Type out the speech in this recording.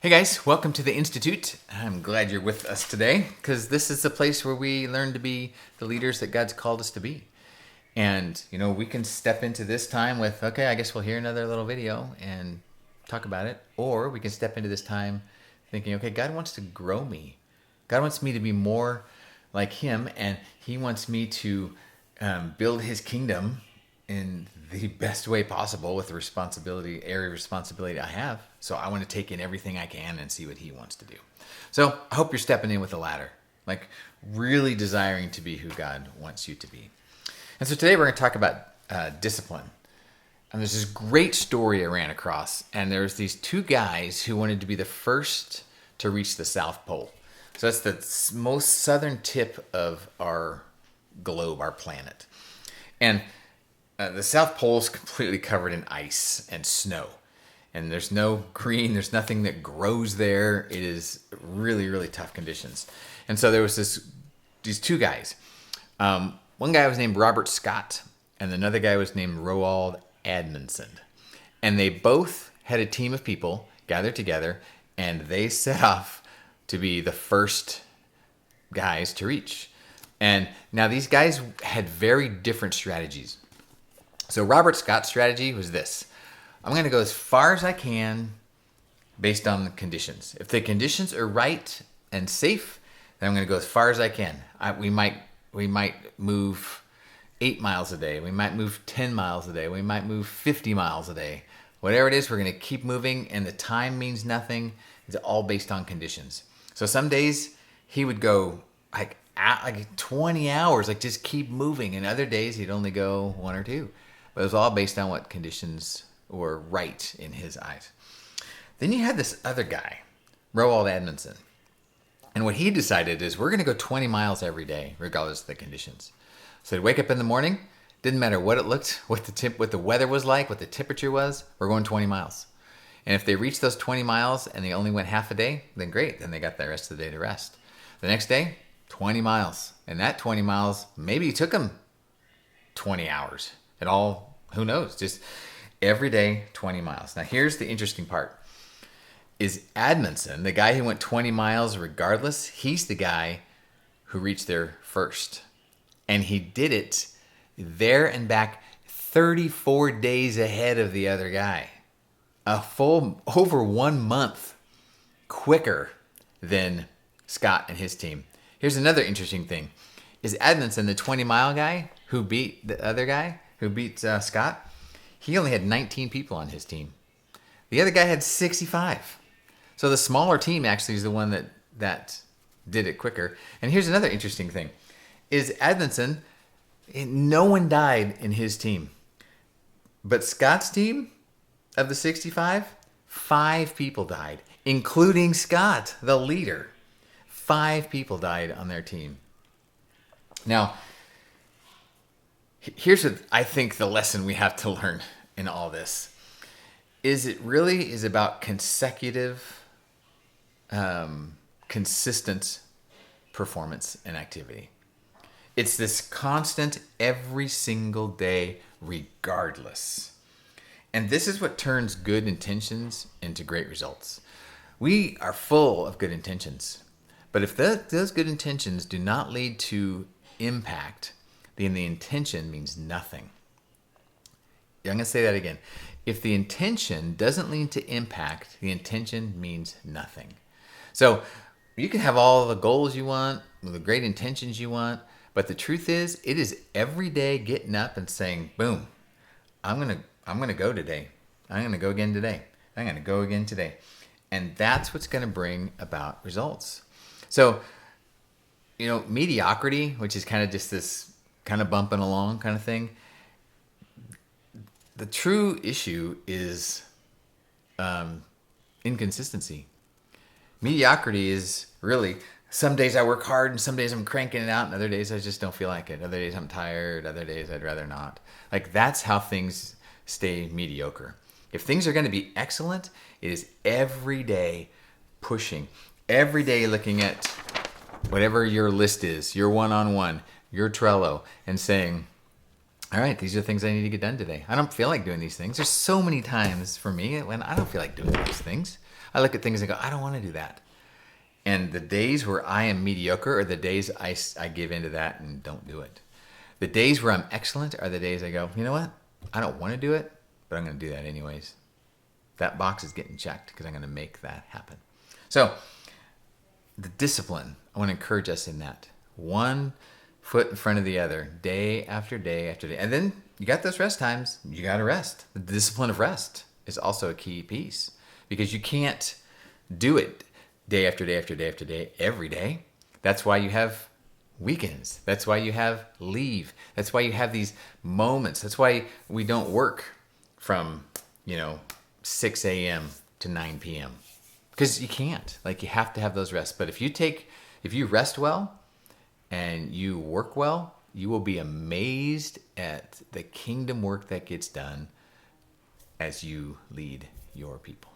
Hey guys, welcome to the Institute. I'm glad you're with us today because this is the place where we learn to be the leaders that God's called us to be. And, we can step into this time with, okay, I guess we'll hear another little video and talk about it. Or we can step into this time thinking, okay, God wants to grow me. God wants me to be more like Him, and He wants me to build His kingdom in the best way possible with the area of responsibility I have. So I want to take in everything I can and see what He wants to do. So I hope you're stepping in with the latter, like really desiring to be who God wants you to be. And so today we're going to talk about discipline. And there's this great story I ran across, and there's these two guys who wanted to be the first to reach the South Pole. So that's the most southern tip of our globe, our planet. And the South Pole is completely covered in ice and snow. And there's no green, there's nothing that grows there. It is really, really tough conditions. And so there was these two guys. One guy was named Robert Scott, and another guy was named Roald Amundsen. And they both had a team of people gathered together, and they set off to be the first guys to reach. And now these guys had very different strategies. So Robert Scott's strategy was this: I'm going to go as far as I can based on the conditions. If the conditions are right and safe, then I'm going to go as far as I can. We might move 8 miles a day. We might move 10 miles a day. We might move 50 miles a day. Whatever it is, we're going to keep moving, and the time means nothing. It's all based on conditions. So some days he would go like 20 hours, like just keep moving. And other days he'd only go 1 or 2. But it was all based on what conditions were right in his eyes. Then you had this other guy, Roald Amundsen. And what he decided is we're going to go 20 miles every day, regardless of the conditions. So he'd wake up in the morning, didn't matter what it looked, what the weather was like, what the temperature was, we're going 20 miles. And if they reached those 20 miles and they only went half a day, then great, then they got the rest of the day to rest. The next day, 20 miles. And that 20 miles, maybe it took them 20 hours. It all, who knows, just every day, 20 miles. Now here's the interesting part. Is Amundsen, the guy who went 20 miles regardless, he's the guy who reached there first. And he did it there and back 34 days ahead of the other guy. A full, over 1 month quicker than Scott and his team. Here's another interesting thing. Is Amundsen the 20-mile guy who beat the other guy, who beat Scott? He only had 19 people on his team. The other guy had 65. So the smaller team actually is the one that did it quicker. And here's another interesting thing. Is Amundsen, no one died in his team. But Scott's team, of the 65, 5 people died, including Scott, the leader. 5 people died on their team. Now, here's what I think the lesson we have to learn in all this. Is it really is about consecutive, consistent performance and activity. It's this constant every single day, regardless. And this is what turns good intentions into great results. We are full of good intentions. But if those good intentions do not lead to impact, then the intention means nothing. I'm going to say that again. If the intention doesn't lead to impact, the intention means nothing. So you can have all the goals you want, the great intentions you want, but the truth is, it is every day getting up and saying, boom, I'm gonna go today. I'm gonna go again today. I'm gonna go again today. And that's what's gonna bring about results. So, mediocrity, which is kind of just this kind of bumping along kind of thing, the true issue is inconsistency. Mediocrity is really, some days I work hard and some days I'm cranking it out and other days I just don't feel like it. Other days I'm tired. Other days I'd rather not. Like, that's how things stay mediocre. If things are going to be excellent, it is every day pushing. Every day looking at whatever your list is, your one-on-one, your Trello, and saying, all right, these are the things I need to get done today. I don't feel like doing these things. There's so many times for me when I don't feel like doing those things. I look at things and go, I don't want to do that. And the days where I am mediocre are the days I give into that and don't do it. The days where I'm excellent are the days I go, you know what? I don't want to do it, but I'm going to do that anyways. That box is getting checked because I'm going to make that happen. So the discipline, I want to encourage us in that. One foot in front of the other, day after day after day. And then you got those rest times. You got to rest. The discipline of rest is also a key piece because you can't do it day after day after day after day every day. That's why you have weekends. That's why you have leave. That's why you have these moments. That's why we don't work from, 6 a.m. to 9 p.m. Because you can't. Like, you have to have those rests. But if you rest well and you work well, you will be amazed at the kingdom work that gets done as you lead your people.